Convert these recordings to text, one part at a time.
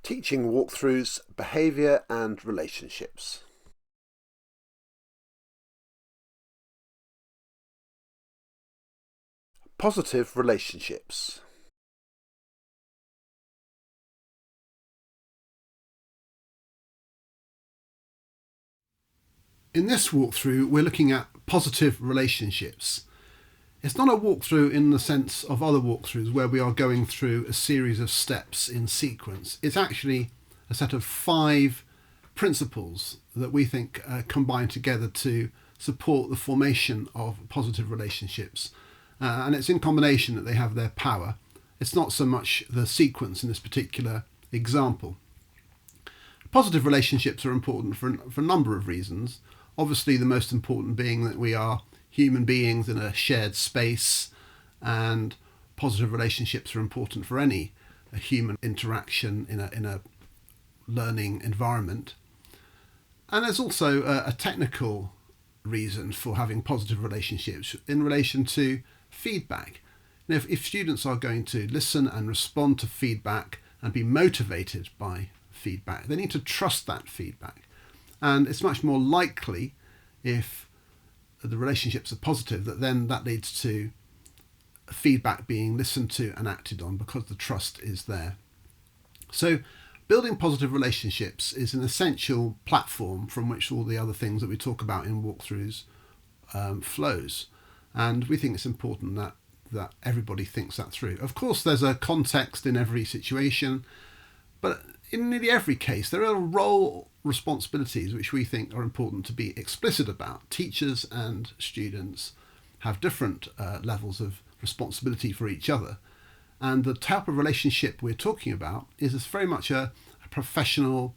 Teaching walkthroughs, behaviour and relationships. Positive relationships. In this walkthrough, we're looking at positive relationships. It's not a walkthrough in the sense of other walkthroughs where we are going through a series of steps in sequence. It's actually a set of 5 principles that we think combine together to support the formation of positive relationships. And it's in combination that they have their power. It's not so much the sequence in this particular example. Positive relationships are important for a number of reasons. Obviously, the most important being that we are human beings in a shared space, and positive relationships are important for any human interaction in a learning environment. And there's also a technical reason for having positive relationships in relation to feedback. Now, if students are going to listen and respond to feedback and be motivated by feedback, they need to trust that feedback. And it's much more likely, if the relationships are positive, that leads to feedback being listened to and acted on because the trust is there. So building positive relationships is an essential platform from which all the other things that we talk about in walkthroughs flows. And we think it's important that everybody thinks that through. Of course, there's a context in every situation, but in nearly every case, there are role responsibilities which we think are important to be explicit about. Teachers and students have different levels of responsibility for each other. And the type of relationship we're talking about is very much a professional,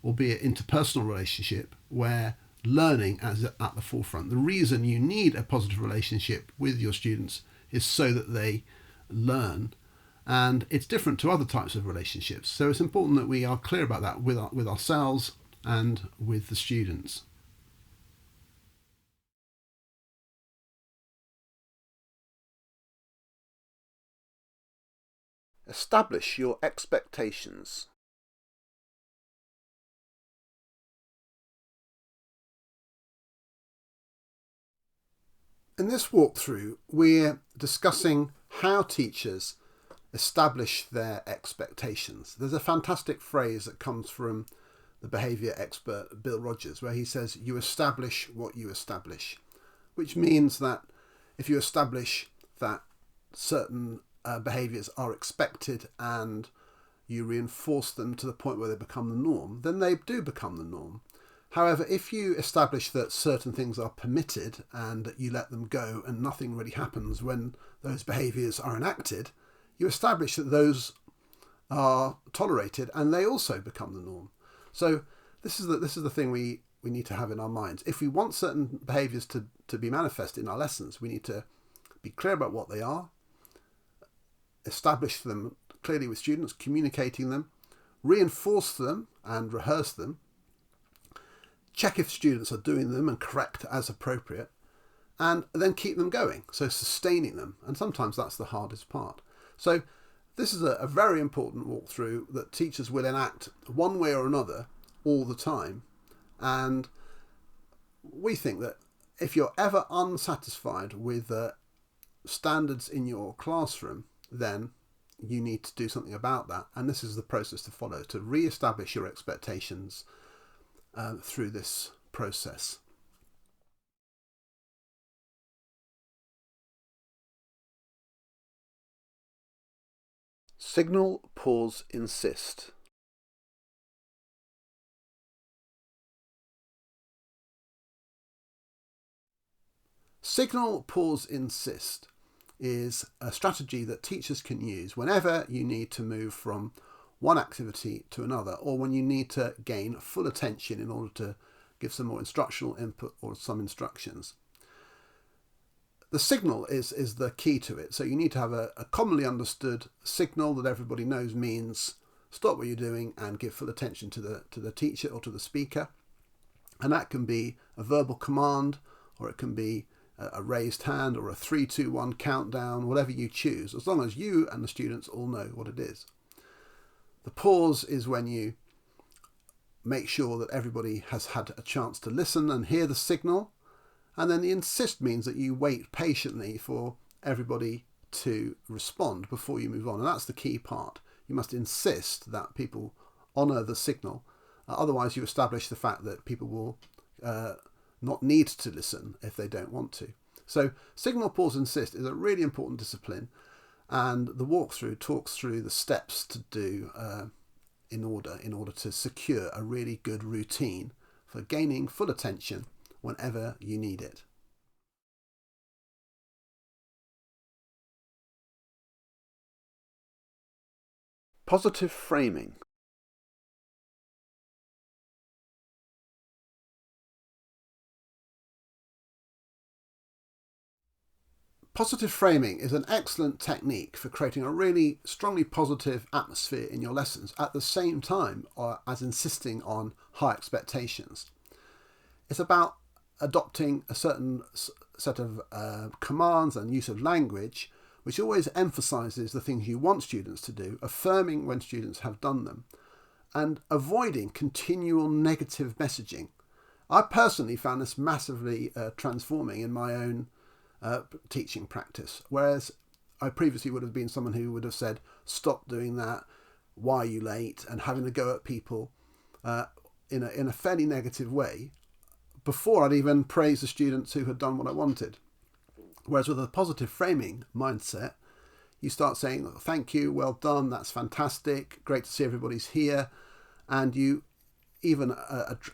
albeit interpersonal relationship, where learning is at the forefront. The reason you need a positive relationship with your students is so that they learn. And it's different to other types of relationships. So it's important that we are clear about that with ourselves and with the students. Establish your expectations. In this walkthrough, we're discussing how teachers establish their expectations. There's a fantastic phrase that comes from the behaviour expert Bill Rogers, where he says, "You establish what you establish," which means that if you establish that certain behaviours are expected and you reinforce them to the point where they become the norm, then they do become the norm. However, if you establish that certain things are permitted and you let them go and nothing really happens when those behaviours are enacted, you establish that those are tolerated and they also become the norm. So this is the thing we need to have in our minds. If we want certain behaviours to be manifest in our lessons, we need to be clear about what they are, establish them clearly with students, communicating them, reinforce them and rehearse them, check if students are doing them and correct as appropriate, and then keep them going, so sustaining them. And sometimes that's the hardest part. So this is a very important walkthrough that teachers will enact one way or another all the time. And we think that if you're ever unsatisfied with the standards in your classroom, then you need to do something about that. And this is the process to follow, to re-establish your expectations through this process. Signal, pause, insist. Signal, pause, insist is a strategy that teachers can use whenever you need to move from one activity to another, or when you need to gain full attention in order to give some more instructional input or some instructions. The signal is the key to it. So you need to have a commonly understood signal that everybody knows means stop what you're doing and give full attention to the teacher or to the speaker. And that can be a verbal command, or it can be a raised hand, or a 3, 2, 1 countdown, whatever you choose, as long as you and the students all know what it is. The pause is when you make sure that everybody has had a chance to listen and hear the signal. And then the insist means that you wait patiently for everybody to respond before you move on. And that's the key part. You must insist that people honour the signal. Otherwise, you establish the fact that people will not need to listen if they don't want to. So signal, pause, insist is a really important discipline. And the walkthrough talks through the steps to do in order to secure a really good routine for gaining full attention whenever you need it. Positive framing. Positive framing is an excellent technique for creating a really strongly positive atmosphere in your lessons at the same time as insisting on high expectations. It's about adopting a certain set of commands and use of language which always emphasises the things you want students to do, affirming when students have done them, and avoiding continual negative messaging. I personally found this massively transforming in my own teaching practice, whereas I previously would have been someone who would have said, stop doing that, why are you late, and having to go at people in a fairly negative way before I'd even praised the students who had done what I wanted. Whereas with a positive framing mindset, you start saying, thank you, well done, that's fantastic, great to see everybody's here, and you even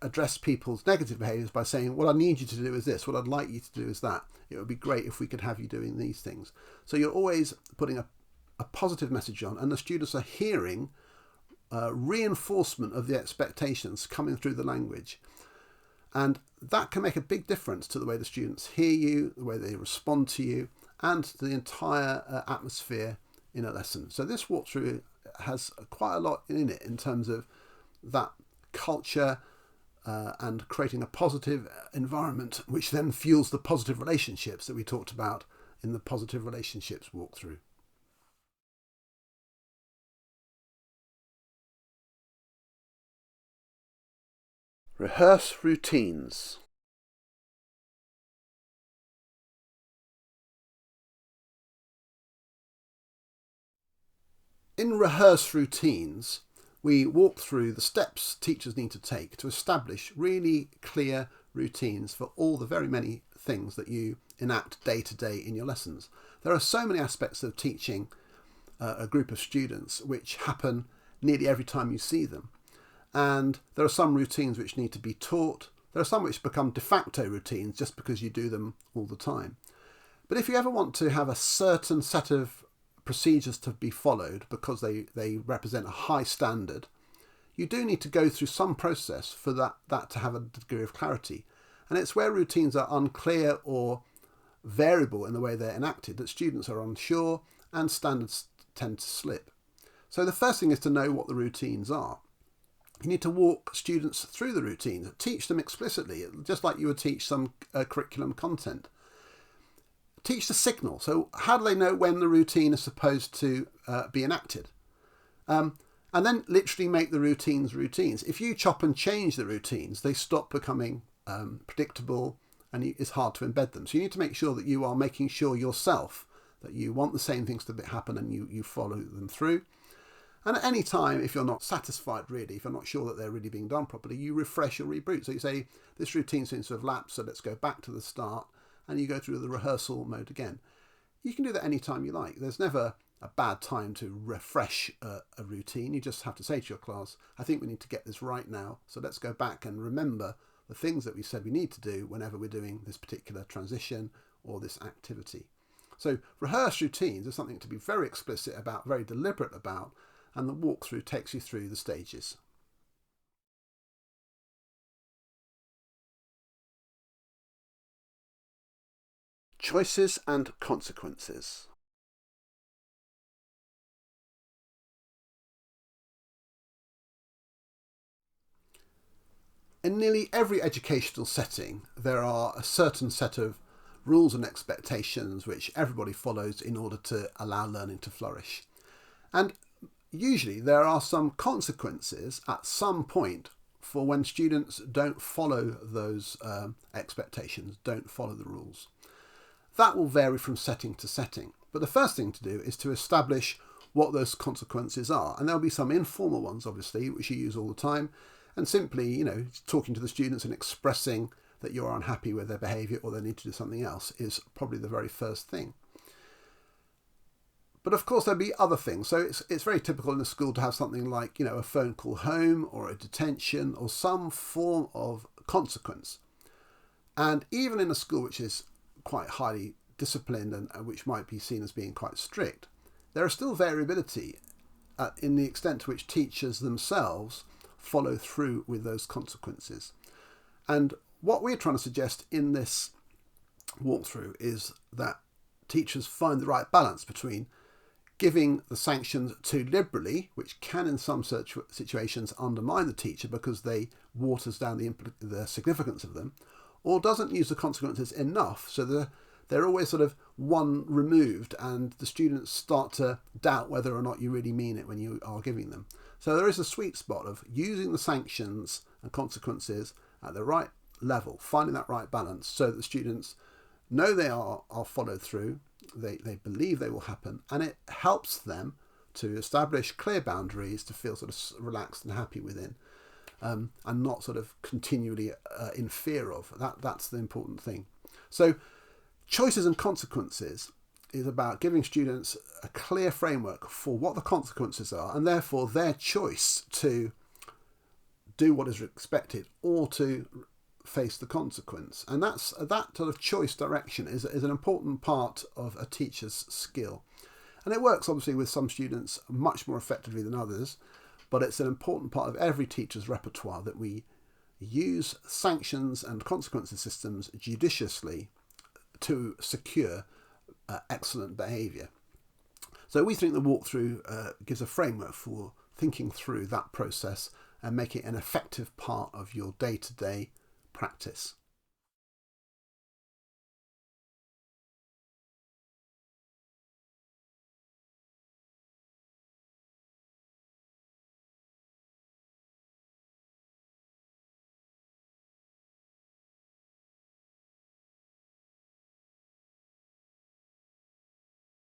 address people's negative behaviours by saying, what I need you to do is this, what I'd like you to do is that. It would be great if we could have you doing these things. So you're always putting a positive message on, and the students are hearing reinforcement of the expectations coming through the language. And that can make a big difference to the way the students hear you, the way they respond to you, and to the entire atmosphere in a lesson. So this walkthrough has quite a lot in it in terms of that culture and creating a positive environment, which then fuels the positive relationships that we talked about in the positive relationships walkthrough. Rehearse routines. In rehearse routines, we walk through the steps teachers need to take to establish really clear routines for all the very many things that you enact day to day in your lessons. There are so many aspects of teaching a group of students which happen nearly every time you see them. And there are some routines which need to be taught. There are some which become de facto routines just because you do them all the time. But if you ever want to have a certain set of procedures to be followed because they represent a high standard, you do need to go through some process for that to have a degree of clarity. And it's where routines are unclear or variable in the way they're enacted that students are unsure and standards tend to slip. So the first thing is to know what the routines are. You need to walk students through the routines, teach them explicitly, just like you would teach some curriculum content. Teach the signal. So how do they know when the routine is supposed to be enacted? And then literally make the routines routines. If you chop and change the routines, they stop becoming predictable and it's hard to embed them. So you need to make sure that you are making sure yourself that you want the same things to happen and you follow them through. And at any time, if you're not satisfied really, if you're not sure that they're really being done properly, you refresh or reboot. So you say, this routine seems to have lapsed, so let's go back to the start, and you go through the rehearsal mode again. You can do that any time you like. There's never a bad time to refresh a routine. You just have to say to your class, I think we need to get this right now, so let's go back and remember the things that we said we need to do whenever we're doing this particular transition or this activity. So rehearse routines is something to be very explicit about, very deliberate about, and the walkthrough takes you through the stages. Choices and consequences. In nearly every educational setting, there are a certain set of rules and expectations which everybody follows in order to allow learning to flourish. And usually there are some consequences at some point for when students don't follow those expectations, don't follow the rules. That will vary from setting to setting. But the first thing to do is to establish what those consequences are. And there'll be some informal ones, obviously, which you use all the time. And simply, talking to the students and expressing that you're unhappy with their behaviour or they need to do something else is probably the very first thing. But of course, there'll be other things. So it's very typical in a school to have something like, a phone call home or a detention or some form of consequence. And even in a school which is quite highly disciplined and which might be seen as being quite strict, there is still variability in the extent to which teachers themselves follow through with those consequences. And what we're trying to suggest in this walkthrough is that teachers find the right balance between giving the sanctions too liberally, which can in some situations undermine the teacher because they waters down the significance of them, or doesn't use the consequences enough so they're always sort of one removed and the students start to doubt whether or not you really mean it when you are giving them. So there is a sweet spot of using the sanctions and consequences at the right level, finding that right balance so that the students know they are followed through, they believe they will happen, and it helps them to establish clear boundaries, to feel sort of relaxed and happy within, and not sort of continually in fear of. That's the important thing. So choices and consequences is about giving students a clear framework for what the consequences are, and therefore their choice to do what is expected or to face the consequence. And that sort of choice direction is an important part of a teacher's skill. And it works obviously with some students much more effectively than others, but it's an important part of every teacher's repertoire that we use sanctions and consequences systems judiciously to secure excellent behaviour. So we think the walkthrough gives a framework for thinking through that process and making it an effective part of your day-to-day practice.